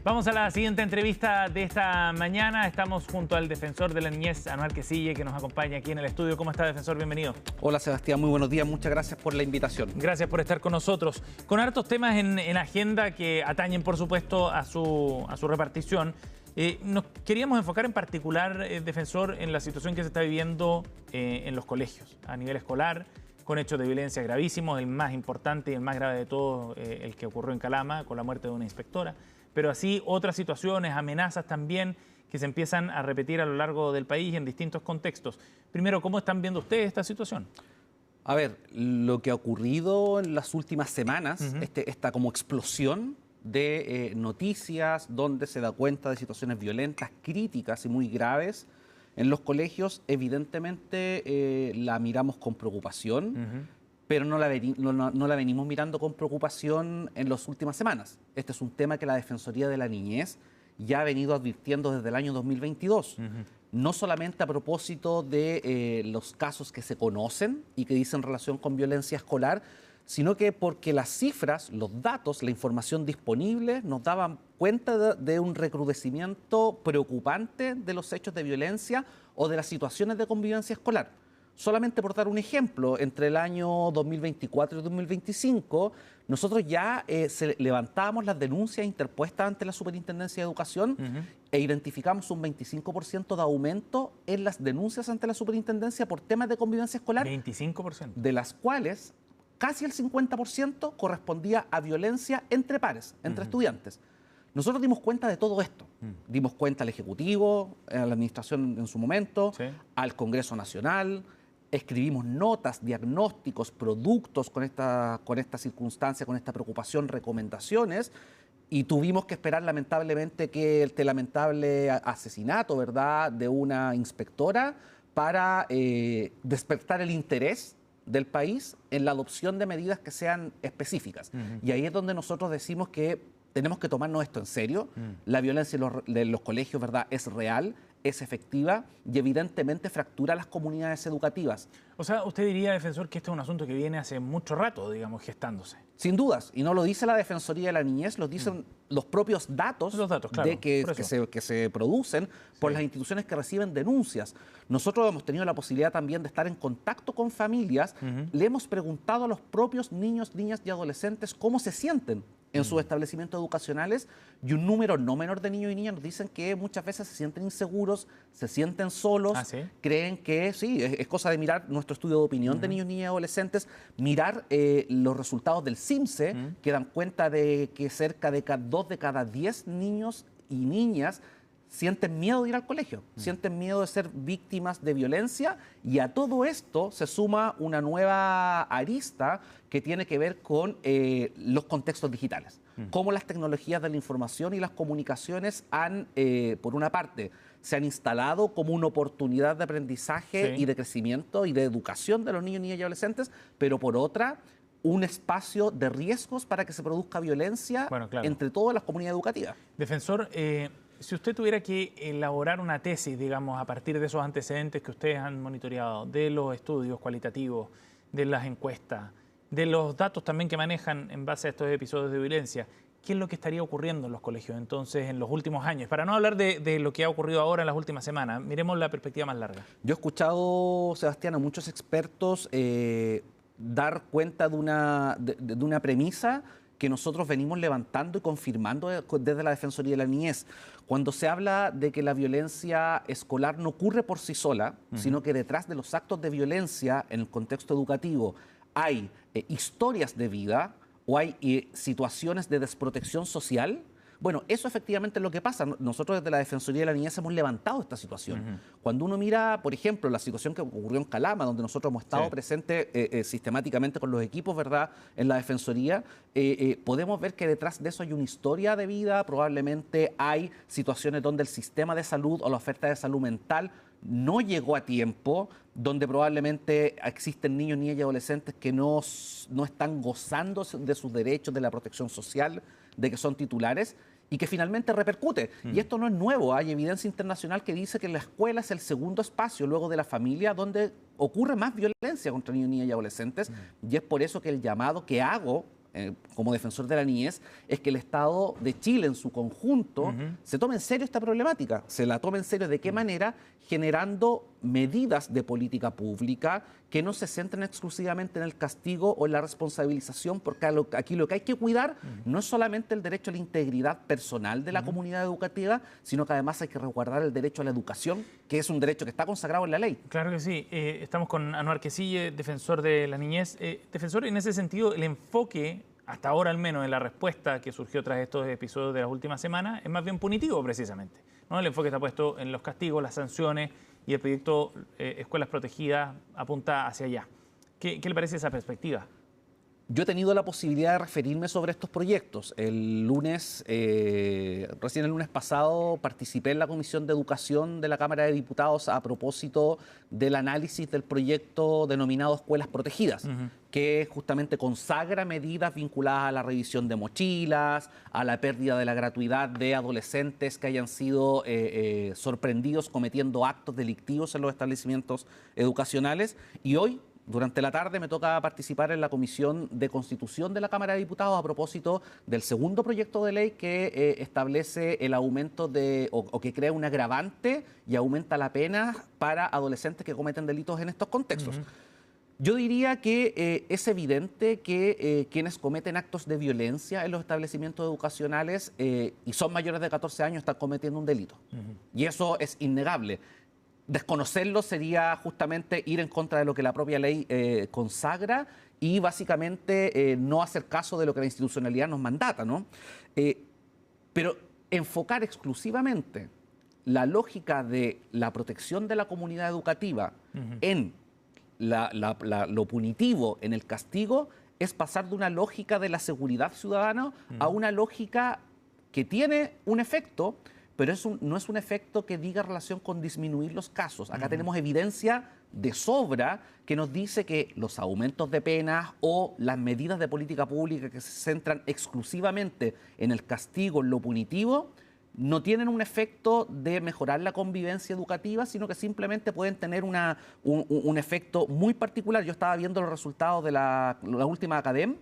Vamos a la siguiente entrevista de esta mañana. Estamos junto al defensor de la niñez, Anuar Quisille, que nos acompaña aquí en el estudio. ¿Cómo está, defensor? Bienvenido. Hola, Sebastián. Muy buenos días. Muchas gracias por la invitación. Gracias por estar con nosotros. Con hartos temas en agenda que atañen, por supuesto, a su repartición. Nos queríamos enfocar en particular, defensor, en la situación que se está viviendo en los colegios a nivel escolar, con hechos de violencia gravísimos, el más importante y el más grave de todos, el que ocurrió en Calama, con la muerte de una inspectora. Pero así otras situaciones, amenazas también, que se empiezan a repetir a lo largo del país en distintos contextos. Primero, ¿cómo están viendo ustedes esta situación? A ver, lo que ha ocurrido en las últimas semanas, esta como explosión de noticias donde se da cuenta de situaciones violentas, críticas y muy graves en los colegios, evidentemente la miramos con preocupación. Pero no la venimos mirando con preocupación en las últimas semanas. Este es un tema que la Defensoría de la Niñez ya ha venido advirtiendo desde el año 2022. No solamente a propósito de los casos que se conocen y que dicen relación con violencia escolar, sino que porque las cifras, los datos, la información disponible nos daban cuenta de un recrudecimiento preocupante de los hechos de violencia o de las situaciones de convivencia escolar. Solamente por dar un ejemplo, entre el año 2024 y 2025, nosotros ya levantábamos las denuncias interpuestas ante la Superintendencia de Educación e identificamos un 25% de aumento en las denuncias ante la Superintendencia por temas de convivencia escolar. 25%. De las cuales casi el 50% correspondía a violencia entre pares, entre estudiantes. Nosotros dimos cuenta de todo esto. Dimos cuenta al Ejecutivo, a la Administración en su momento, al Congreso Nacional. Escribimos notas, diagnósticos, productos con esta circunstancia, con esta preocupación, recomendaciones, y tuvimos que esperar lamentablemente que este lamentable asesinato, ¿verdad?, de una inspectora para despertar el interés del país en la adopción de medidas que sean específicas. Y ahí es donde nosotros decimos que tenemos que tomarnos esto en serio. La violencia en los colegios, ¿verdad?, es real, es efectiva y evidentemente fractura las comunidades educativas. O sea, usted diría, defensor, que este es un asunto que viene hace mucho rato, digamos, gestándose. Sin dudas, y no lo dice la Defensoría de la Niñez, lo dicen los propios datos, claro, que se producen por las instituciones que reciben denuncias. Nosotros hemos tenido la posibilidad también de estar en contacto con familias. Le hemos preguntado a los propios niños, niñas y adolescentes cómo se sienten en sus establecimientos educacionales, y un número no menor de niños y niñas nos dicen que muchas veces se sienten inseguros, se sienten solos, creen que sí, es cosa de mirar nuestro estudio de opinión de niños, niñas y adolescentes, mirar los resultados del CIMSE, que dan cuenta de que cerca de 2 de cada 10 niños y niñas sienten miedo de ir al colegio, sienten miedo de ser víctimas de violencia, y a todo esto se suma una nueva arista que tiene que ver con los contextos digitales. Cómo las tecnologías de la información y las comunicaciones han, por una parte, se han instalado como una oportunidad de aprendizaje y de crecimiento y de educación de los niños, niñas y adolescentes, pero por otra, un espacio de riesgos para que se produzca violencia entre todas las comunidades educativas. Defensor, si usted tuviera que elaborar una tesis, digamos, a partir de esos antecedentes que ustedes han monitoreado, de los estudios cualitativos, de las encuestas, de los datos también que manejan en base a estos episodios de violencia, ¿qué es lo que estaría ocurriendo en los colegios entonces en los últimos años? Para no hablar de lo que ha ocurrido ahora en las últimas semanas, miremos la perspectiva más larga. Yo he escuchado, Sebastián, a muchos expertos dar cuenta de una premisa que nosotros venimos levantando y confirmando desde la Defensoría de la Niñez. Cuando se habla de que la violencia escolar no ocurre por sí sola, sino que detrás de los actos de violencia en el contexto educativo hay historias de vida o hay situaciones de desprotección social. Bueno, eso efectivamente es lo que pasa. Nosotros desde la Defensoría de la Niñez hemos levantado esta situación. Cuando uno mira, por ejemplo, la situación que ocurrió en Calama, donde nosotros hemos estado presentes sistemáticamente con los equipos, ¿verdad?, en la Defensoría, podemos ver que detrás de eso hay una historia de vida. Probablemente hay situaciones donde el sistema de salud o la oferta de salud mental no llegó a tiempo, donde probablemente existen niños, niñas y adolescentes que no están gozando de sus derechos, de la protección social, de que son titulares, y que finalmente repercute. Y esto no es nuevo, hay evidencia internacional que dice que la escuela es el segundo espacio, luego de la familia, donde ocurre más violencia contra niños, niñas y adolescentes, y es por eso que el llamado que hago como defensor de la niñez, es que el Estado de Chile en su conjunto se tome en serio esta problemática. Se la tome en serio de qué manera, generando medidas de política pública que no se centren exclusivamente en el castigo o en la responsabilización, porque aquí lo que hay que cuidar no es solamente el derecho a la integridad personal de la comunidad educativa, sino que además hay que resguardar el derecho a la educación, que es un derecho que está consagrado en la ley. Claro que sí. Estamos con Anuar Quisille, defensor de la niñez. Defensor, en ese sentido, el enfoque, hasta ahora al menos, en la respuesta que surgió tras estos episodios de las últimas semanas, es más bien punitivo precisamente, ¿no? El enfoque está puesto en los castigos, las sanciones, y el proyecto Escuelas Protegidas apunta hacia allá. ¿Qué le parece esa perspectiva? Yo he tenido la posibilidad de referirme sobre estos proyectos. El lunes, recién el lunes pasado, participé en la Comisión de Educación de la Cámara de Diputados a propósito del análisis del proyecto denominado Escuelas Protegidas, que justamente consagra medidas vinculadas a la revisión de mochilas, a la pérdida de la gratuidad de adolescentes que hayan sido sorprendidos cometiendo actos delictivos en los establecimientos educacionales. Y hoy, durante la tarde, me toca participar en la Comisión de Constitución de la Cámara de Diputados a propósito del segundo proyecto de ley que establece el aumento o que crea un agravante y aumenta la pena para adolescentes que cometen delitos en estos contextos. Yo diría que es evidente que quienes cometen actos de violencia en los establecimientos educacionales y son mayores de 14 años están cometiendo un delito. Y eso es innegable. Desconocerlo sería justamente ir en contra de lo que la propia ley consagra y básicamente no hacer caso de lo que la institucionalidad nos mandata, ¿no? Pero enfocar exclusivamente la lógica de la protección de la comunidad educativa en lo punitivo, en el castigo, es pasar de una lógica de la seguridad ciudadana a una lógica que tiene un efecto, pero no es un efecto que diga relación con disminuir los casos. Acá tenemos evidencia de sobra que nos dice que los aumentos de penas o las medidas de política pública que se centran exclusivamente en el castigo, en lo punitivo, no tienen un efecto de mejorar la convivencia educativa, sino que simplemente pueden tener un efecto muy particular. Yo estaba viendo los resultados de la última Academ,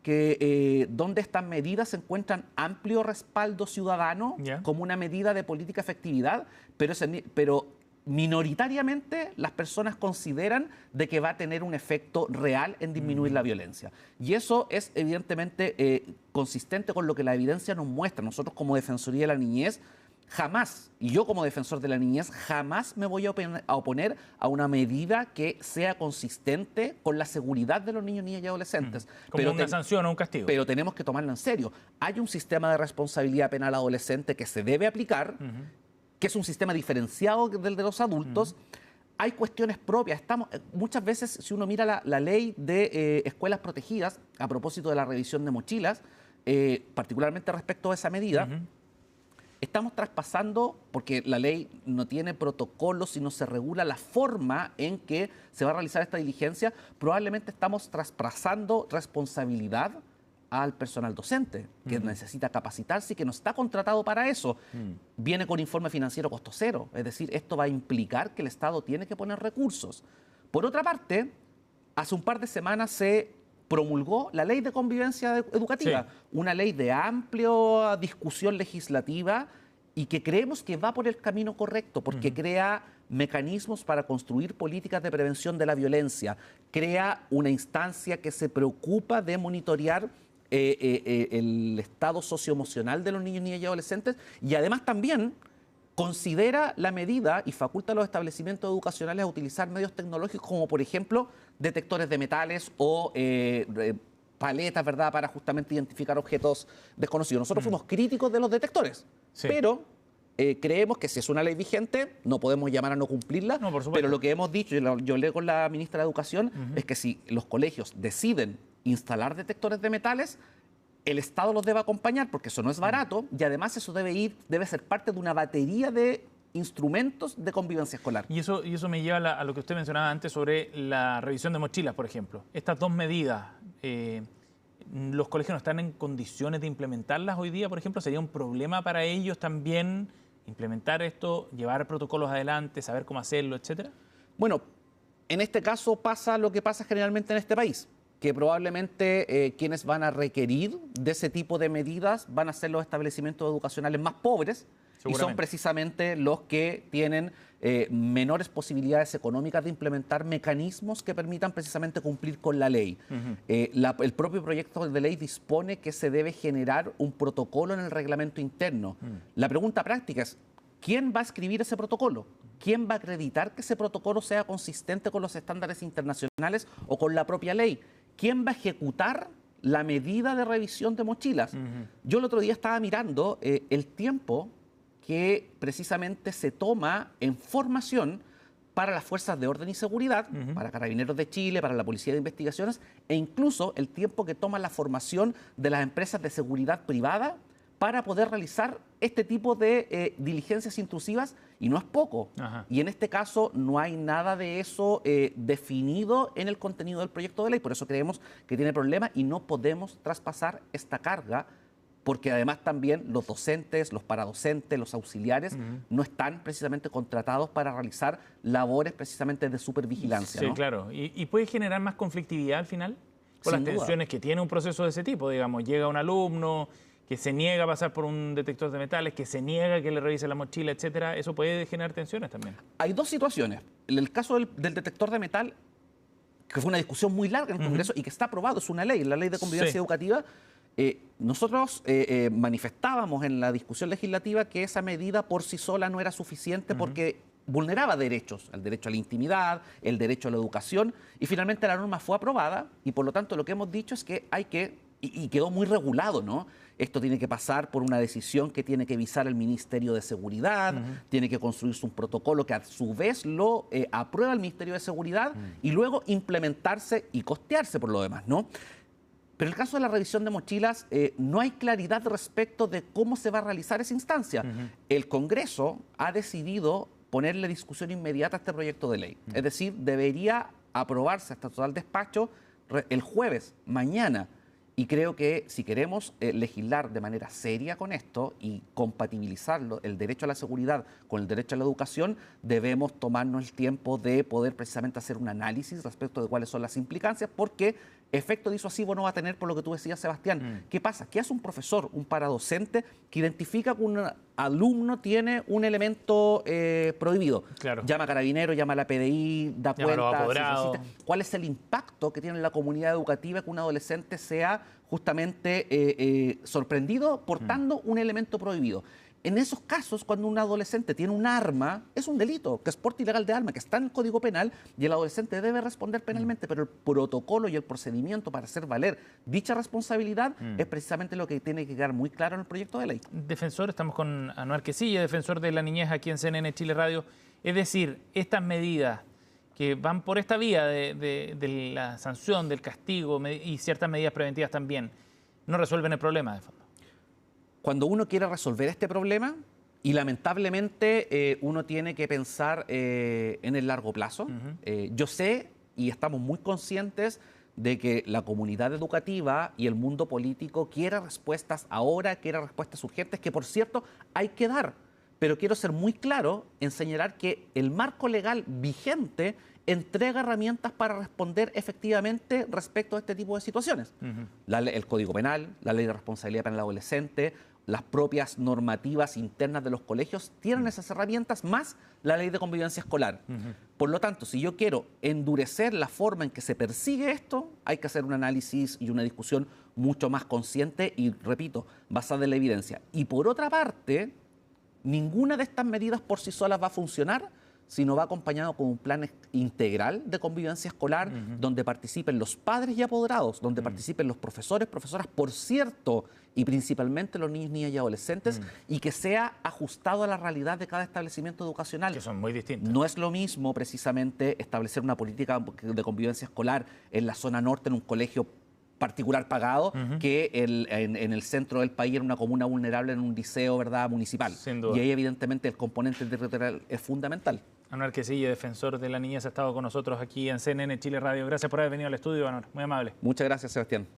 que donde estas medidas encuentran amplio respaldo ciudadano como una medida de política efectividad, pero minoritariamente las personas consideran de que va a tener un efecto real en disminuir la violencia. Y eso es evidentemente consistente con lo que la evidencia nos muestra. Nosotros como Defensoría de la Niñez jamás, y yo como defensor de la niñez, jamás me voy a oponer a una medida que sea consistente con la seguridad de los niños, niñas y adolescentes. Como una sanción o un castigo. Pero tenemos que tomarlo en serio. Hay un sistema de responsabilidad penal adolescente que se debe aplicar, que es un sistema diferenciado del de los adultos. Hay cuestiones propias. Muchas veces, si uno mira la ley de escuelas protegidas, a propósito de la revisión de mochilas, particularmente respecto a esa medida, estamos traspasando, porque la ley no tiene protocolos, sino se regula la forma en que se va a realizar esta diligencia, probablemente estamos traspasando responsabilidad al personal docente, que necesita capacitarse y que no está contratado para eso. Viene con informe financiero costo cero, es decir, esto va a implicar que el Estado tiene que poner recursos. Por otra parte, hace un par de semanas se promulgó la Ley de Convivencia Educativa, una ley de amplia discusión legislativa y que creemos que va por el camino correcto, porque crea mecanismos para construir políticas de prevención de la violencia, crea una instancia que se preocupa de monitorear el estado socioemocional de los niños, niñas y adolescentes, y además también considera la medida y faculta a los establecimientos educacionales a utilizar medios tecnológicos como, por ejemplo, detectores de metales o paletas, ¿verdad?, para justamente identificar objetos desconocidos. Nosotros fuimos críticos de los detectores, pero creemos que si es una ley vigente, no podemos llamar a no cumplirla, No, por supuesto. pero lo que hemos dicho, y yo hablé con la ministra de Educación, es que si los colegios deciden instalar detectores de metales, el Estado los debe acompañar porque eso no es barato y además eso debe ser parte de una batería de instrumentos de convivencia escolar. Y eso me lleva a lo que usted mencionaba antes sobre la revisión de mochilas, por ejemplo. Estas dos medidas, ¿los colegios no están en condiciones de implementarlas hoy día, por ejemplo? ¿Sería un problema para ellos también implementar esto, llevar protocolos adelante, saber cómo hacerlo, etcétera? Bueno, en este caso pasa lo que pasa generalmente en este país. que probablemente quienes van a requerir de ese tipo de medidas van a ser los establecimientos educacionales más pobres y son precisamente los que tienen menores posibilidades económicas de implementar mecanismos que permitan precisamente cumplir con la ley. El propio proyecto de ley dispone que se debe generar un protocolo en el reglamento interno. La pregunta práctica es, ¿quién va a escribir ese protocolo? ¿Quién va a acreditar que ese protocolo sea consistente con los estándares internacionales o con la propia ley? ¿Quién va a ejecutar la medida de revisión de mochilas? Yo el otro día estaba mirando el tiempo que precisamente se toma en formación para las fuerzas de orden y seguridad, para Carabineros de Chile, para la Policía de Investigaciones, e incluso el tiempo que toma la formación de las empresas de seguridad privada para poder realizar este tipo de diligencias intrusivas, y no es poco. Y en este caso no hay nada de eso definido en el contenido del proyecto de ley, por eso creemos que tiene problemas y no podemos traspasar esta carga, porque además también los docentes, los paradocentes, los auxiliares no están precisamente contratados para realizar labores precisamente de supervigilancia. Sí, ¿no? claro. ¿Y puede generar más conflictividad al final? Por las tensiones que tiene un proceso de ese tipo, digamos, llega un alumno que se niega a pasar por un detector de metales, que se niega que le revise la mochila, etcétera, eso puede generar tensiones también. Hay dos situaciones. En el caso del detector de metal, que fue una discusión muy larga en el Congreso y que está aprobado, es una ley, la Ley de Convivencia Educativa, nosotros manifestábamos en la discusión legislativa que esa medida por sí sola no era suficiente porque vulneraba derechos, el derecho a la intimidad, el derecho a la educación, y finalmente la norma fue aprobada y por lo tanto lo que hemos dicho es que hay que, y quedó muy regulado, ¿no? Esto tiene que pasar por una decisión que tiene que visar el Ministerio de Seguridad, tiene que construirse un protocolo que a su vez lo aprueba el Ministerio de Seguridad y luego implementarse y costearse por lo demás, ¿no? Pero en el caso de la revisión de mochilas, no hay claridad respecto de cómo se va a realizar esa instancia. El Congreso ha decidido ponerle discusión inmediata a este proyecto de ley. Es decir, debería aprobarse hasta total despacho el jueves, mañana. Y creo que si queremos legislar de manera seria con esto y compatibilizarlo, el derecho a la seguridad con el derecho a la educación, debemos tomarnos el tiempo de poder precisamente hacer un análisis respecto de cuáles son las implicancias, porque efecto disuasivo no va a tener, por lo que tú decías, Sebastián. ¿Qué pasa? ¿Qué hace un profesor, un paradocente, que identifica que un alumno tiene un elemento prohibido? Claro. Llama a Carabineros, llama a la PDI, da cuenta. ¿Cuál es el impacto que tiene en la comunidad educativa que un adolescente sea justamente sorprendido portando un elemento prohibido? En esos casos, cuando un adolescente tiene un arma, es un delito, que es porte ilegal de arma, que está en el Código Penal y el adolescente debe responder penalmente, pero el protocolo y el procedimiento para hacer valer dicha responsabilidad es precisamente lo que tiene que quedar muy claro en el proyecto de ley. Defensor, estamos con Anuar Quisilla, defensor de la niñez aquí en CNN Chile Radio. Es decir, estas medidas que van por esta vía de la sanción, del castigo y ciertas medidas preventivas también, no resuelven el problema de fondo. Cuando uno quiere resolver este problema, y lamentablemente uno tiene que pensar en el largo plazo, yo sé y estamos muy conscientes de que la comunidad educativa y el mundo político quiere respuestas ahora, quiere respuestas urgentes, que por cierto hay que dar. Pero quiero ser muy claro en señalar que el marco legal vigente entrega herramientas para responder efectivamente respecto a este tipo de situaciones. El Código Penal, la Ley de Responsabilidad Penal Adolescente, las propias normativas internas de los colegios tienen esas herramientas, más la Ley de Convivencia Escolar. Por lo tanto, si yo quiero endurecer la forma en que se persigue esto, hay que hacer un análisis y una discusión mucho más consciente y, repito, basada en la evidencia. Y por otra parte, ninguna de estas medidas por sí solas va a funcionar si no va acompañado con un plan integral de convivencia escolar donde participen los padres y apoderados, donde participen los profesores, profesoras, por cierto, y principalmente los niños, niñas y adolescentes, y que sea ajustado a la realidad de cada establecimiento educacional. Que son muy distintos. No es lo mismo precisamente establecer una política de convivencia escolar en la zona norte, en un colegio particular pagado, que en el centro del país, en una comuna vulnerable, en un liceo, ¿verdad?, municipal. Sin duda. Y ahí evidentemente el componente territorial es fundamental. Anuar Quisilla, defensor de la niñez, ha estado con nosotros aquí en CNN Chile Radio. Gracias por haber venido al estudio, Anuar. Muy amable. Muchas gracias, Sebastián.